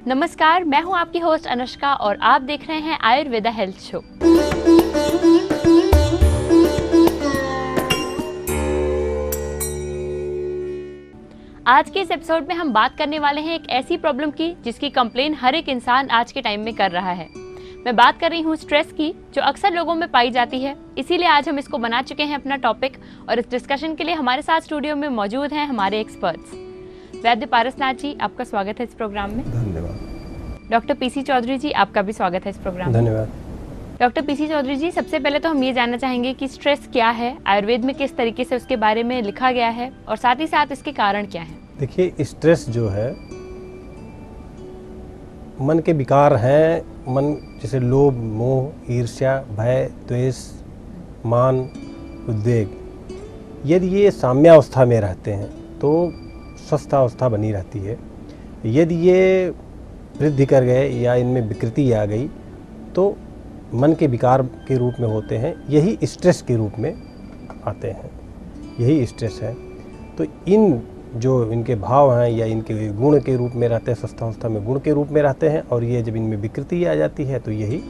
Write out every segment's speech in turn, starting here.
नमस्कार, मैं हूं आपकी होस्ट अनुष्का और आप देख रहे हैं आयुर्वेदा हेल्थ शो। आज के इस एपिसोड में हम बात करने वाले हैं एक ऐसी प्रॉब्लम की जिसकी कंप्लेन हर एक इंसान आज के टाइम में कर रहा है। मैं बात कर रही हूँ स्ट्रेस की, जो अक्सर लोगों में पाई जाती है। इसीलिए आज हम इसको बना चुके हैं अपना टॉपिक और इस डिस्कशन के लिए हमारे साथ स्टूडियो में मौजूद हैं हमारे एक्सपर्ट्स। वैद्य पारसनाथ जी, आपका स्वागत है इस प्रोग्राम में। धन्यवाद। डॉक्टर पीसी चौधरी जी, आपका भी स्वागत है इस प्रोग्राम में। धन्यवाद। डॉक्टर पीसी चौधरी जी, सबसे पहले तो हम ये जानना चाहेंगे कि स्ट्रेस क्या है, आयुर्वेद में किस तरीके से उसके बारे में लिखा गया है और साथ ही साथ इसके कारण क्या हैं। देखिए, स्ट्रेस जो है मन के विकार हैं। मन जैसे लोभ, मोह, ईर्ष्या, भय, द्वेष, मान, उद्वेग, यदि ये साम्यावस्था में रहते हैं तो स्वस्थावस्था बनी रहती है। यदि ये वृद्धि कर गए या इनमें विकृति आ गई तो मन के विकार के रूप में होते हैं, यही स्ट्रेस के रूप में आते हैं, यही स्ट्रेस है। तो इन जो इनके भाव हैं या इनके गुण के रूप में रहते हैं, स्वस्थावस्था में गुण के रूप में रहते हैं, और ये जब इनमें विकृति आ जाती है तो यही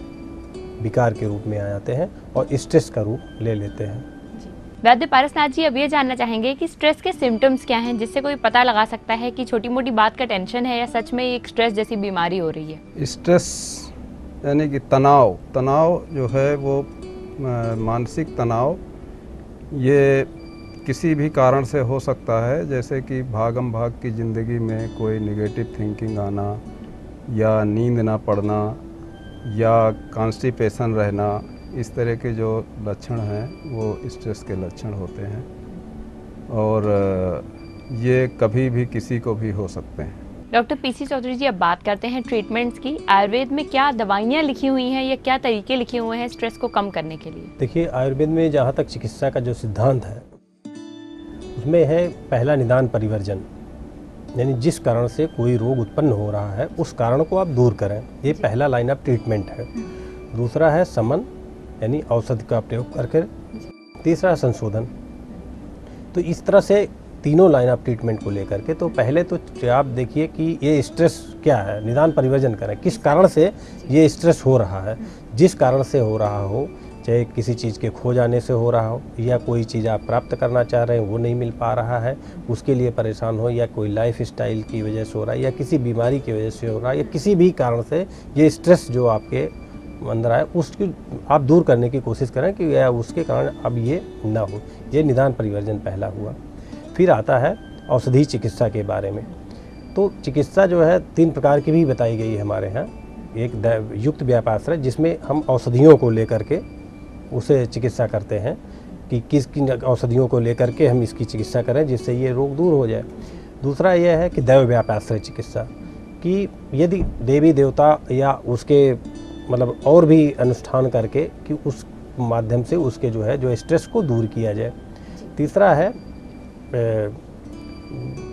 विकार के रूप में आ जाते हैं और स्ट्रेस का रूप ले लेते हैं। वैद्य पारसनाथ जी, अब ये जानना चाहेंगे कि स्ट्रेस के सिम्टम्स क्या हैं, जिससे कोई पता लगा सकता है कि छोटी मोटी बात का टेंशन है या सच में एक स्ट्रेस जैसी बीमारी हो रही है। स्ट्रेस यानी कि तनाव जो है वो मानसिक तनाव, ये किसी भी कारण से हो सकता है। जैसे कि भागम भाग की ज़िंदगी में कोई नेगेटिव थिंकिंग आना, या नींद ना पड़ना, या कॉन्स्टिपेशन रहना, इस तरह के जो लक्षण हैं वो स्ट्रेस के लक्षण होते हैं और ये कभी भी किसी को भी हो सकते हैं। डॉक्टर पीसी चौधरी जी, अब बात करते हैं ट्रीटमेंट्स की। आयुर्वेद में क्या दवाइयाँ लिखी हुई हैं या क्या तरीके लिखे हुए हैं स्ट्रेस को कम करने के लिए? देखिए, आयुर्वेद में जहाँ तक चिकित्सा का जो सिद्धांत है उसमें है पहला निदान परिवर्जन, यानी जिस कारण से कोई रोग उत्पन्न हो रहा है उस कारण को आप दूर करें, ये पहला लाइन ऑफ ट्रीटमेंट है। दूसरा है समन, यानी औषधि का प्रयोग करके। तीसरा संशोधन। तो इस तरह से तीनों लाइन ऑफ ट्रीटमेंट को लेकर के, तो पहले तो आप देखिए कि ये स्ट्रेस क्या है, निदान परिवर्जन करें, किस कारण से ये स्ट्रेस हो रहा है। जिस कारण से हो रहा हो, चाहे किसी चीज़ के खो जाने से हो रहा हो, या कोई चीज़ आप प्राप्त करना चाह रहे हैं वो नहीं मिल पा रहा है उसके लिए परेशान हो, या कोई लाइफ स्टाइल की वजह से हो रहा है, या किसी बीमारी की वजह से हो रहा है, या किसी भी कारण से ये स्ट्रेस जो आपके अंदर आए उसकी आप दूर करने की कोशिश करें कि या उसके कारण अब ये ना हो। ये निदान परिवर्जन पहला हुआ। फिर आता है औषधि चिकित्सा के बारे में। तो चिकित्सा जो है 3 प्रकार की भी बताई गई है हमारे यहाँ। एक युक्त व्यापाश्रय, जिसमें हम औषधियों को लेकर के उसे चिकित्सा करते हैं कि किन औषधियों को लेकर के हम इसकी चिकित्सा करें जिससे ये रोग दूर हो जाए। दूसरा यह है कि दैव व्यापाश्रय चिकित्सा, कि यदि देवी देवता या उसके मतलब और भी अनुष्ठान करके कि उस माध्यम से उसके जो स्ट्रेस को दूर किया जाए। तीसरा है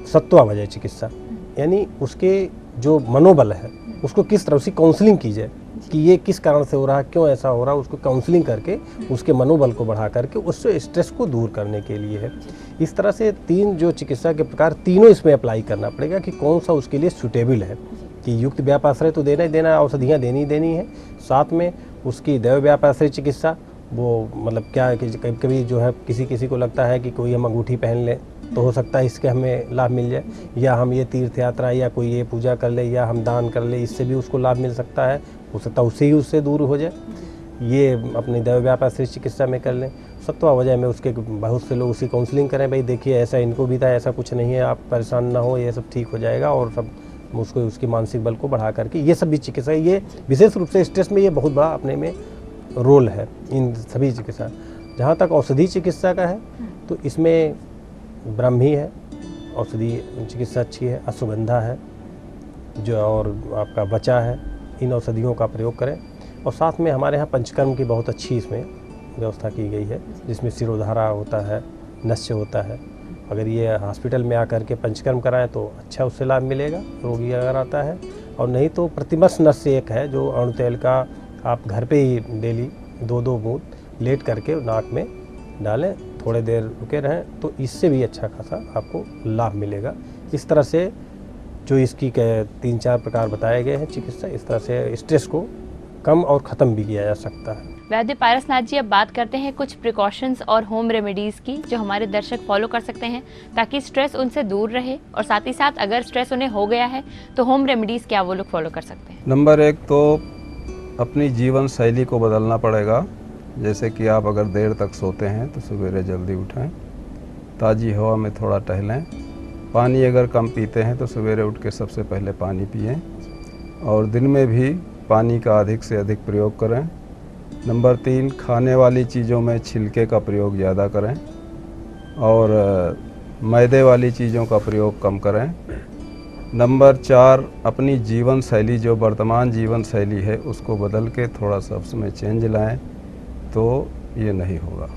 सत्वावजय चिकित्सा, यानी उसके जो मनोबल है उसको किस तरह से काउंसलिंग की जाए कि ये किस कारण से हो रहा है, क्यों ऐसा हो रहा है, उसको काउंसलिंग करके उसके मनोबल को बढ़ा करके उससे स्ट्रेस को दूर करने के लिए है। इस तरह से 3 जो चिकित्सा के प्रकार, तीनों इसमें अप्लाई करना पड़ेगा कि कौन सा उसके लिए सूटेबल है। कि युक्त व्यापाश्रय तो देना ही देना है, औषधियाँ देनी है, साथ में उसकी दैव व्यापाश्रय चिकित्सा, वो मतलब क्या है कि कभी कभी जो है किसी को लगता है कि कोई हम अंगूठी पहन लें तो हो सकता है इसके हमें लाभ मिल जाए, या हम ये तीर्थ यात्रा या कोई ये पूजा कर ले या हम दान कर ले, इससे भी उसको लाभ मिल सकता है, हो सकता है उससे ही उससे दूर हो जाए। ये अपनी दैव व्यापाश्रय चिकित्सा में कर लें। सत्वावजय में उसके बहुत से लोग उसी काउंसलिंग करें, भाई देखिए ऐसा इनको भी था, ऐसा कुछ नहीं है, आप परेशान ना हो, ये सब ठीक हो जाएगा, और सब उसको उसकी मानसिक बल को बढ़ा करके ये सब भी चिकित्सा, ये विशेष रूप से स्ट्रेस में ये बहुत बड़ा अपने में रोल है इन सभी चिकित्सा। जहाँ तक औषधि चिकित्सा का है तो इसमें ब्रह्मी है, औषधि चिकित्सा अच्छी है, अश्वगंधा है जो, और आपका बचा है, इन औषधियों का प्रयोग करें। और साथ में हमारे यहाँ पंचकर्म की बहुत अच्छी इसमें व्यवस्था की गई है, जिसमें सिरोधारा होता है, नस्य होता है। अगर ये हॉस्पिटल में आकर के पंचकर्म कराएं तो अच्छा उससे लाभ मिलेगा रोगी अगर आता है, और नहीं तो प्रतिमस नस्य एक है जो अणु तेल का आप घर पे ही डेली 2-2 बूंद लेट करके नाक में डालें, थोड़े देर रुके रहें, तो इससे भी अच्छा खासा आपको लाभ मिलेगा। इस तरह से जो इसकी 3-4 प्रकार बताए गए हैं चिकित्सा, इस तरह से स्ट्रेस को कम और ख़त्म भी किया जा सकता है। वैद्य पारसनाथ जी, अब बात करते हैं कुछ प्रिकॉशंस और होम रेमेडीज़ की जो हमारे दर्शक फॉलो कर सकते हैं ताकि स्ट्रेस उनसे दूर रहे, और साथ ही साथ अगर स्ट्रेस उन्हें हो गया है तो होम रेमेडीज़ क्या वो लोग फॉलो कर सकते हैं? नंबर 1 तो अपनी जीवन शैली को बदलना पड़ेगा। जैसे कि आप अगर देर तक सोते हैं तो सवेरे जल्दी उठें, ताज़ी हवा में थोड़ा टहलें, पानी अगर कम पीते हैं तो सवेरे उठ के सबसे पहले पानी पिएं, और दिन में भी पानी का अधिक से अधिक प्रयोग करें। नंबर 3, खाने वाली चीज़ों में छिलके का प्रयोग ज़्यादा करें, और मैदे वाली चीज़ों का प्रयोग कम करें। नंबर 4, अपनी जीवन शैली, जो वर्तमान जीवन शैली है उसको बदल के थोड़ा सा उसमें चेंज लाएं, तो ये नहीं होगा।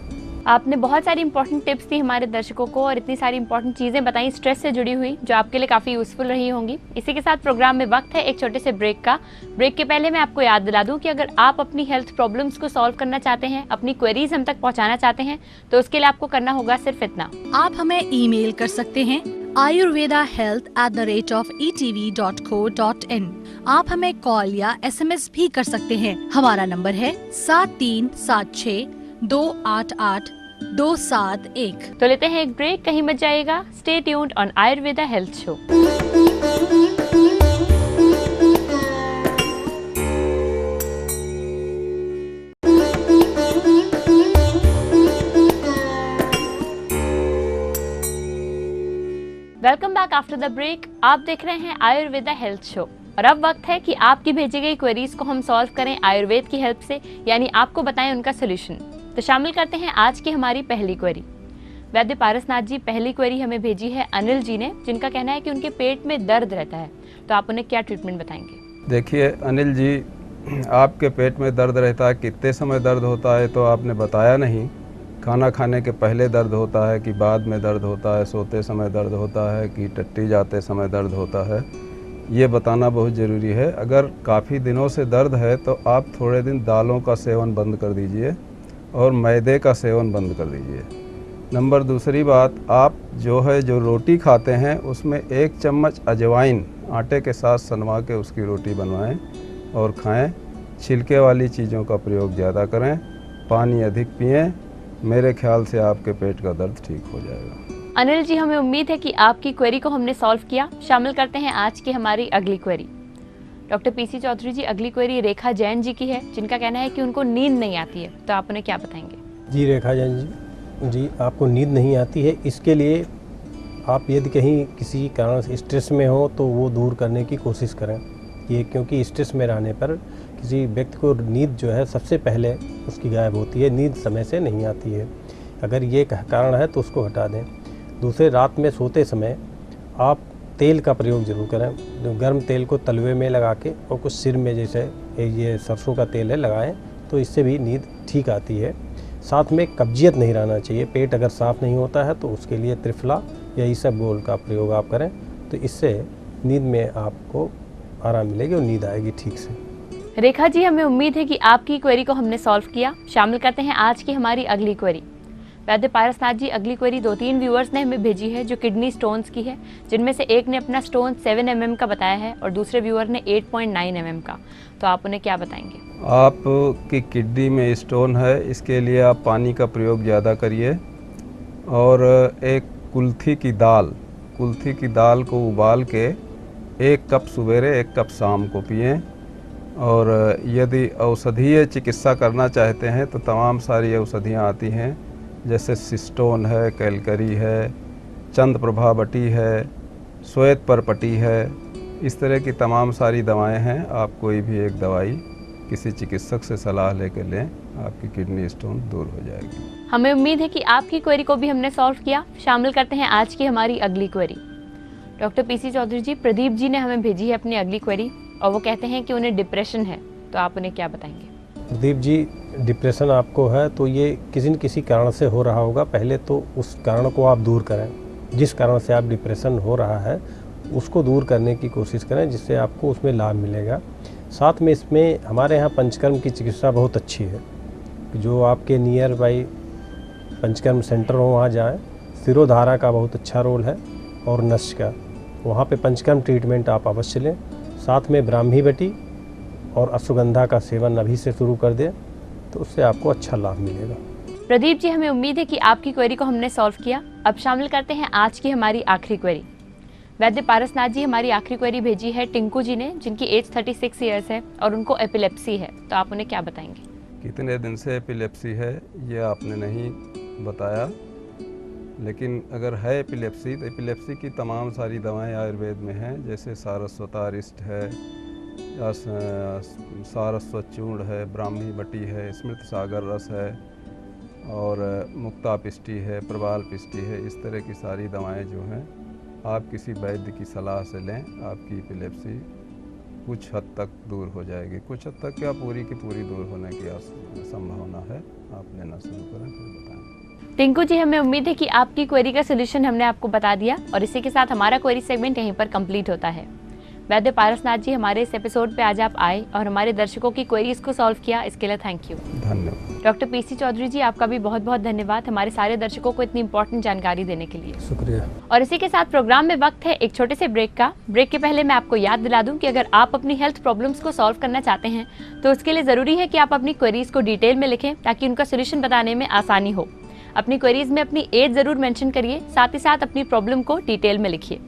आपने बहुत सारी इंपॉर्टेंट टिप्स दी हमारे दर्शकों को और इतनी सारी इंपॉर्टेंट चीज़ें बताई स्ट्रेस से जुड़ी हुई जो आपके लिए काफ़ी यूज़फुल रही होंगी। इसी के साथ प्रोग्राम में वक्त है एक छोटे से ब्रेक का। ब्रेक के पहले मैं आपको याद दिला दूं कि अगर आप अपनी हेल्थ प्रॉब्लम्स को सॉल्व करना चाहते हैं, अपनी क्वेरीज हम तक पहुंचाना चाहते हैं, तो उसके लिए आपको करना होगा सिर्फ इतना। आप हमें ईमेल कर सकते हैं ayurvedahealth@etv.co.in। आप हमें कॉल या SMS भी कर सकते हैं। हमारा नंबर है 7376288271। तो लेते हैं एक ब्रेक, कहीं मत जाइएगा। Stay tuned on Ayurveda health show. Welcome back after the break. आप देख रहे हैं आयुर्वेदा हेल्थ शो, और अब वक्त है कि आपकी भेजी गई क्वेरीज को हम सॉल्व करें आयुर्वेद की हेल्प से, यानी आपको बताएं उनका सोल्यूशन। तो शामिल करते हैं आज की हमारी पहली क्वेरी। वैद्य पारसनाथ जी, पहली क्वेरी हमें भेजी है अनिल जी ने, जिनका कहना है कि उनके पेट में दर्द रहता है, तो आप उन्हें क्या ट्रीटमेंट बताएंगे? देखिए अनिल जी, आपके पेट में दर्द रहता है, कितने समय दर्द होता है तो आपने बताया नहीं। खाना खाने के पहले दर्द होता है कि बाद में दर्द होता है, सोते समय दर्द होता है कि टट्टी जाते समय दर्द होता है, ये बताना बहुत ज़रूरी है। अगर काफ़ी दिनों से दर्द है तो आप थोड़े दिन दालों का सेवन बंद कर दीजिए और मैदे का सेवन बंद कर दीजिए। नंबर दूसरी बात, आप जो रोटी खाते हैं उसमें 1 चम्मच अजवाइन आटे के साथ सनवा के उसकी रोटी बनवाएं और खाएं। छिलके वाली चीज़ों का प्रयोग ज़्यादा करें, पानी अधिक पिएं। मेरे ख्याल से आपके पेट का दर्द ठीक हो जाएगा। अनिल जी, हमें उम्मीद है कि आपकी क्वेरी को हमने सॉल्व किया। शामिल करते हैं आज की हमारी अगली क्वेरी। डॉक्टर PC चौधरी जी, अगली क्वेरी रेखा जैन जी की है, जिनका कहना है कि उनको नींद नहीं आती है, तो आप उन्हें क्या बताएंगे? जी रेखा जैन जी, आपको नींद नहीं आती है, इसके लिए आप यदि कहीं किसी कारण से स्ट्रेस में हो तो वो दूर करने की कोशिश करें। ये क्योंकि स्ट्रेस में रहने पर किसी व्यक्ति को नींद जो है सबसे पहले उसकी गायब होती है, नींद समय से नहीं आती है। अगर ये कारण है तो उसको हटा दें। दूसरे, रात में सोते समय आप तेल का प्रयोग जरूर करें। जो गर्म तेल को तलवे में लगा के और कुछ सिर में, जैसे ये सरसों का तेल है, लगाएं तो इससे भी नींद ठीक आती है। साथ में कब्जियत नहीं रहना चाहिए। पेट अगर साफ़ नहीं होता है तो उसके लिए त्रिफला या इसबगोल का प्रयोग आप करें, तो इससे नींद में आपको आराम मिलेगी और नींद आएगी ठीक से। रेखा जी, हमें उम्मीद है कि आपकी क्वेरी को हमने सॉल्व किया। शामिल करते हैं आज की हमारी अगली क्वेरी। वैद्य पारसनाथ जी, अगली क्वेरी 2-3 व्यूअर्स ने हमें भेजी है जो किडनी स्टोन्स की है, जिनमें से एक ने अपना स्टोन 7 mm का बताया है और दूसरे व्यूअर ने 8.9 mm का, तो आप उन्हें क्या बताएंगे? आपकी किडनी में स्टोन है, इसके लिए आप पानी का प्रयोग ज़्यादा करिए और एक कुल्थी की दाल को उबाल के 1 कप सवेरे 1 कप शाम को पिएं। और यदि औषधीय चिकित्सा करना चाहते हैं तो तमाम सारी औषधियाँ आती हैं, जैसे सिस्टोन है, कैलकरी है, चंद्रप्रभा बटी है, श्वेत परपटी है, इस तरह की तमाम सारी दवाएं हैं। आप कोई भी एक दवाई किसी चिकित्सक से सलाह लेकर लें, आपकी किडनी स्टोन दूर हो जाएगी। हमें उम्मीद है कि आपकी क्वेरी को भी हमने सॉल्व किया। शामिल करते हैं आज की हमारी अगली क्वेरी। डॉक्टर PC चौधरी जी, प्रदीप जी ने हमें भेजी है अपनी अगली क्वेरी और वो कहते हैं कि उन्हें डिप्रेशन है, तो आप उन्हें क्या बताएंगे? प्रदीप जी, डिप्रेशन आपको है तो ये किसी न किसी कारण से हो रहा होगा। पहले तो उस कारण को आप दूर करें। जिस कारण से आप डिप्रेशन हो रहा है उसको दूर करने की कोशिश करें, जिससे आपको उसमें लाभ मिलेगा। साथ में इसमें हमारे यहाँ पंचकर्म की चिकित्सा बहुत अच्छी है। जो आपके नियर बाई पंचकर्म सेंटर हो वहाँ जाएं। सिरोधारा का बहुत अच्छा रोल है और नस का, वहाँ पे पंचकर्म ट्रीटमेंट आप अवश्य लें। साथ में ब्राह्मी बटी और अश्वगंधा का सेवन अभी से शुरू कर दें तो उससे आपको अच्छा लाभ मिलेगा। प्रदीप जी, हमें उम्मीद है कि आपकी क्वेरी को हमने सॉल्व किया। अब शामिल करते हैं आज की हमारी आखिरी क्वेरी। वैद्य पारसनाथ जी, हमारी आखिरी क्वेरी भेजी है टिंकू जी ने, जिनकी एज 36 ईयर्स है और उनको एपिलेप्सी है। तो आप उन्हें क्या बताएंगे? कितने दिन से एपिलेप्सी है ये आपने नहीं बताया, लेकिन अगर है एपिलेप्सी तो एपिलेप्सी की तमाम सारी दवाएं आयुर्वेद में हैं, जैसे सारस्वतारिष्ट है या सारस्वत चूर्ण है, ब्राह्मी बटी है, स्मृत सागर रस है और मुक्ता पिष्टी है, प्रबाल पिष्टी है। इस तरह की सारी दवाएं जो हैं आप किसी वैद्य की सलाह से लें, आपकी एपिलेप्सी कुछ हद तक दूर हो जाएगी। कुछ हद तक क्या, पूरी की पूरी दूर होने की संभावना है। आप लेना शुरू करें फिर बताएं। टिंकू जी, हमें उम्मीद है कि आपकी क्वेरी का सोल्यूशन हमने आपको बता दिया और इसी के साथ हमारा क्वेरी सेगमेंट यहीं पर कंप्लीट होता है। वैद्य पारसनाथ जी, हमारे इस एपिसोड पे आज आप आए और हमारे दर्शकों की क्वेरीज को सॉल्व किया, इसके लिए थैंक यू। धन्यवाद। डॉक्टर पीसी चौधरी जी, आपका भी बहुत बहुत धन्यवाद हमारे सारे दर्शकों को इतनी इंपॉर्टेंट जानकारी देने के लिए। शुक्रिया। और इसी के साथ प्रोग्राम में वक्त है एक छोटे से ब्रेक का। ब्रेक के पहले मैं आपको याद दिला दूं कि अगर आप अपनी हेल्थ प्रॉब्लम्स को सॉल्व करना चाहते हैं तो उसके लिए जरूरी है कि आप अपनी क्वेरीज को डिटेल में लिखें ताकि उनका सोल्यूशन बताने में आसानी हो। अपनी क्वेरीज में अपनी एज जरूर मेंशन करिए, साथ ही साथ अपनी प्रॉब्लम को डिटेल में लिखिए।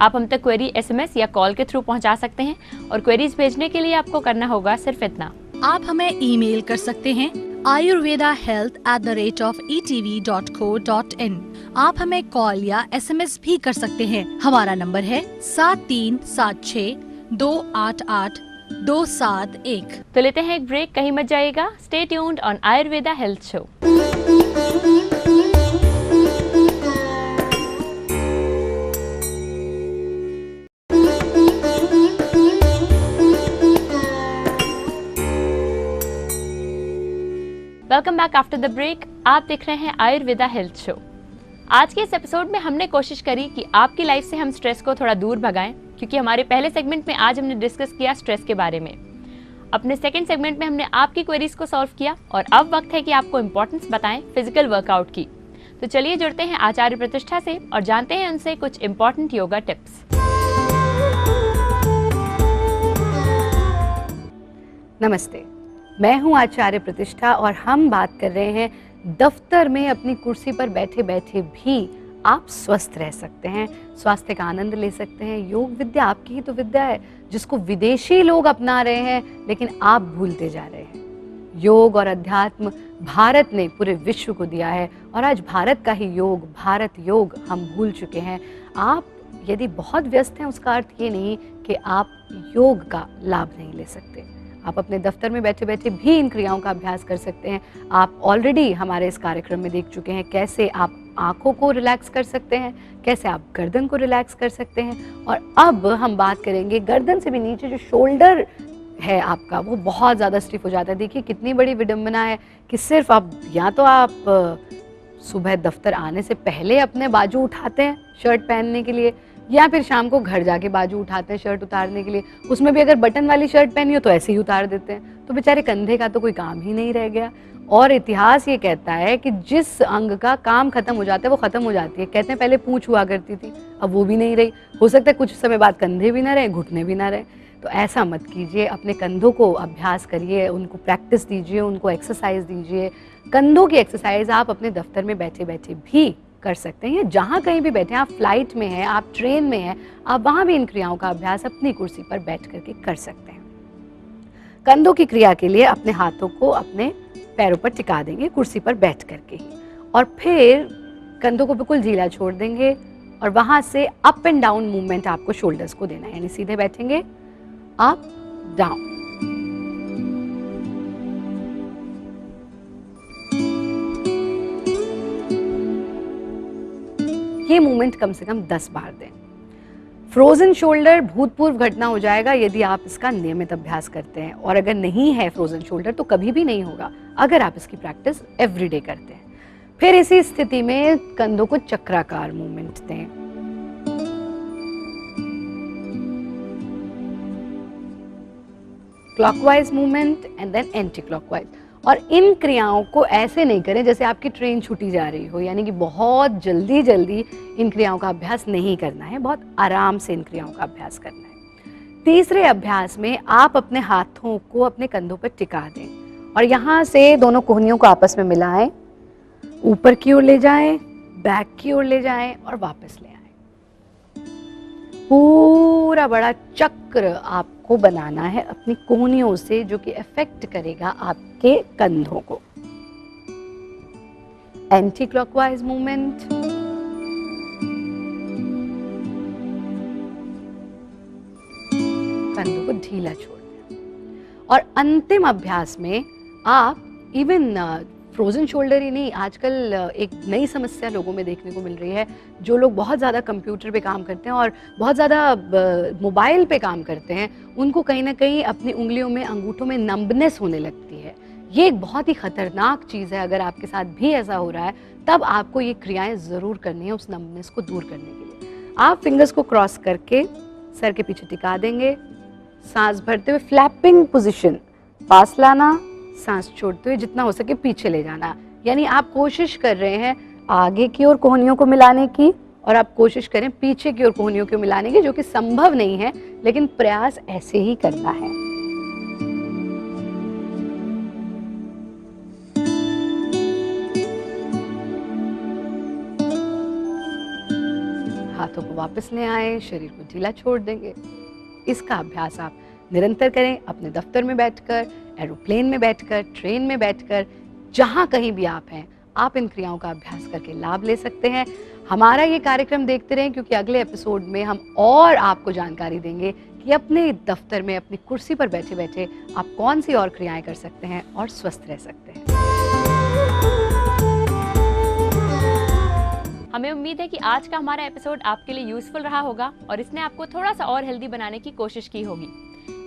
आप हम तक क्वेरी SMS या कॉल के थ्रू पहुंचा सकते हैं और क्वेरीज भेजने के लिए आपको करना होगा सिर्फ इतना। आप हमें ईमेल कर सकते हैं ayurvedahealth@etv.co.in। आप हमें कॉल या SMS भी कर सकते हैं। हमारा नंबर है 7376288271। तो लेते हैं एक ब्रेक, कहीं मत जाइएगा। Stay tuned on Ayurveda health show. Welcome back after the break. आप देख रहे हैं आयुर्वेदा हेल्थ शो। आज के इस एपिसोड में हमने कोशिश करी कि आपकी लाइफ से हम स्ट्रेस को थोड़ा दूर भगाएं, क्योंकि हमारे पहले सेगमेंट में आज हमने डिस्कस किया स्ट्रेस के बारे में। अपने सेकंड सेगमेंट में हमने आपकी क्वेरीज को सॉल्व किया और अब वक्त है कि आपको इंपॉर्टेंस बताएं फिजिकल वर्कआउट की। तो चलिए जुड़ते हैं आचार्य प्रतिष्ठा से और जानते हैं उनसे कुछ इंपॉर्टेंट योगा टिप्स। नमस्ते, मैं हूं आचार्य प्रतिष्ठा और हम बात कर रहे हैं दफ्तर में अपनी कुर्सी पर बैठे बैठे भी आप स्वस्थ रह सकते हैं, स्वास्थ्य का आनंद ले सकते हैं। योग विद्या आपकी ही तो विद्या है जिसको विदेशी लोग अपना रहे हैं, लेकिन आप भूलते जा रहे हैं। योग और अध्यात्म भारत ने पूरे विश्व को दिया है और आज भारत का ही योग, भारत योग हम भूल चुके हैं। आप यदि बहुत व्यस्त हैं उसका अर्थ ये नहीं कि आप योग का लाभ नहीं ले सकते। आप अपने दफ्तर में बैठे बैठे भी इन क्रियाओं का अभ्यास कर सकते हैं। आप ऑलरेडी हमारे इस कार्यक्रम में देख चुके हैं कैसे आप आँखों को रिलैक्स कर सकते हैं, कैसे आप गर्दन को रिलैक्स कर सकते हैं। और अब हम बात करेंगे गर्दन से भी नीचे जो शोल्डर है आपका, वो बहुत ज़्यादा स्टिफ हो जाता है। देखिए कितनी बड़ी विडंबना है कि सिर्फ आप या तो आप सुबह दफ्तर आने से पहले अपने बाजू उठाते हैं शर्ट पहनने के लिए, या फिर शाम को घर जाके बाजू उठाते हैं शर्ट उतारने के लिए। उसमें भी अगर बटन वाली शर्ट पहनी हो तो ऐसे ही उतार देते हैं। तो बेचारे कंधे का तो कोई काम ही नहीं रह गया। और इतिहास ये कहता है कि जिस अंग का काम खत्म हो जाता है वो खत्म हो जाती है। कहते हैं पहले पूंछ हुआ करती थी, अब वो भी नहीं रही। हो सकता है कुछ समय बाद कंधे भी ना रहे, घुटने भी ना रहे। तो ऐसा मत कीजिए, अपने कंधों को अभ्यास करिए, उनको प्रैक्टिस दीजिए, उनको एक्सरसाइज दीजिए। कंधों की एक्सरसाइज आप अपने दफ्तर में बैठे बैठे भी कर सकते हैं, या जहाँ कहीं भी बैठे हैं, आप फ्लाइट में हैं, आप ट्रेन में हैं, आप वहाँ भी इन क्रियाओं का अभ्यास अपनी कुर्सी पर बैठ करके कर सकते हैं। कंधों की क्रिया के लिए अपने हाथों को अपने पैरों पर टिका देंगे कुर्सी पर बैठ करके ही, और फिर कंधों को बिल्कुल ढीला छोड़ देंगे और वहाँ से अप एंड डाउन मूवमेंट आपको शोल्डर्स को देना है। यानी सीधे बैठेंगे, अप डाउन, ये मूवमेंट कम से कम 10 बार दें। फ्रोजन शोल्डर भूतपूर्व घटना हो जाएगा यदि आप इसका नियमित अभ्यास करते हैं, और अगर नहीं है फ्रोजन शोल्डर तो कभी भी नहीं होगा अगर आप इसकी प्रैक्टिस एवरीडे करते हैं। फिर इसी स्थिति में कंधों को चक्राकार मूवमेंट दें। Clockwise movement and then anti clockwise. और इन क्रियाओं को ऐसे नहीं करें जैसे आपकी ट्रेन छूटी जा रही हो, यानी कि बहुत जल्दी जल्दी इन क्रियाओं का अभ्यास नहीं करना है, बहुत आराम से इन क्रियाओं का अभ्यास करना है। तीसरे अभ्यास में आप अपने हाथों को अपने कंधों पर टिका दें और यहाँ से दोनों कोहनियों को आपस में मिलाएं, ऊपर की ओर ले जाएं, बैक की ओर ले जाएं और वापस ले आएं। पूरा बड़ा चक्र आपको बनाना है अपनी कोहनियों से, जो कि इफेक्ट करेगा आपके कंधों को। एंटी क्लॉकवाइज मूवमेंट, कंधों को ढीला छोड़ दें। और अंतिम अभ्यास में आप इवन फ्रोजन शोल्डर ही नहीं, आजकल एक नई समस्या लोगों में देखने को मिल रही है। जो लोग बहुत ज़्यादा कंप्यूटर पे काम करते हैं और बहुत ज़्यादा मोबाइल पे काम करते हैं, उनको कहीं ना कहीं अपनी उंगलियों में, अंगूठों में नंबनेस होने लगती है। ये एक बहुत ही खतरनाक चीज़ है। अगर आपके साथ भी ऐसा हो रहा है, तब आपको ये क्रियाएं ज़रूर करनी है उस नंबनेस को दूर करने के लिए। आप फिंगर्स को क्रॉस करके सर के पीछे टिका देंगे, सांस भरते हुए फ्लैपिंग पोजिशन, पास लाना, सांस छोड़ते हुए जितना हो सके पीछे ले जाना। यानी आप कोशिश कर रहे हैं आगे की ओर कोहनियों को मिलाने की और आप कोशिश करें पीछे की ओर कोहनियों को मिलाने की, जो कि संभव नहीं है, लेकिन प्रयास ऐसे ही करना है। हाथों को वापस ले आए, शरीर को ढीला छोड़ देंगे। इसका अभ्यास आप निरंतर करें, अपने दफ्तर में बैठकर, एरोप्लेन में बैठकर, ट्रेन में बैठकर, जहां कहीं भी आप हैं, आप इन क्रियाओं का अभ्यास करके लाभ ले सकते हैं। हमारा ये कार्यक्रम देखते रहें, क्योंकि अगले एपिसोड में हम और आपको जानकारी देंगे कि अपने दफ्तर में, अपनी कुर्सी पर बैठे बैठे आप कौन सी और क्रियाएं कर सकते हैं और स्वस्थ रह सकते हैं। हमें उम्मीद है कि आज का हमारा एपिसोड आपके लिए यूजफुल रहा होगा और इसने आपको थोड़ा सा और हेल्दी बनाने की कोशिश की होगी।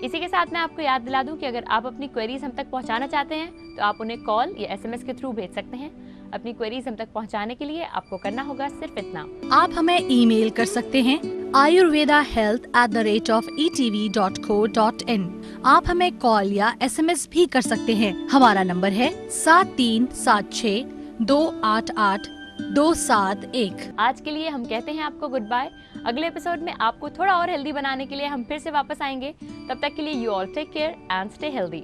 इसी के साथ मैं आपको याद दिला दूं कि अगर आप अपनी क्वेरीज हम तक पहुंचाना चाहते हैं तो आप उन्हें कॉल या SMS के थ्रू भेज सकते हैं। अपनी क्वेरीज हम तक पहुंचाने के लिए आपको करना होगा सिर्फ इतना। आप हमें ईमेल कर सकते हैं ayurvedahealth@etv.co.in। आप हमें कॉल या SMS भी कर सकते हैं। हमारा नंबर है 7376288271। आज के लिए हम कहते हैं आपको गुड बाय। अगले एपिसोड में आपको थोड़ा और हेल्दी बनाने के लिए हम फिर से वापस आएंगे। तब तक के लिए you all take care and stay healthy.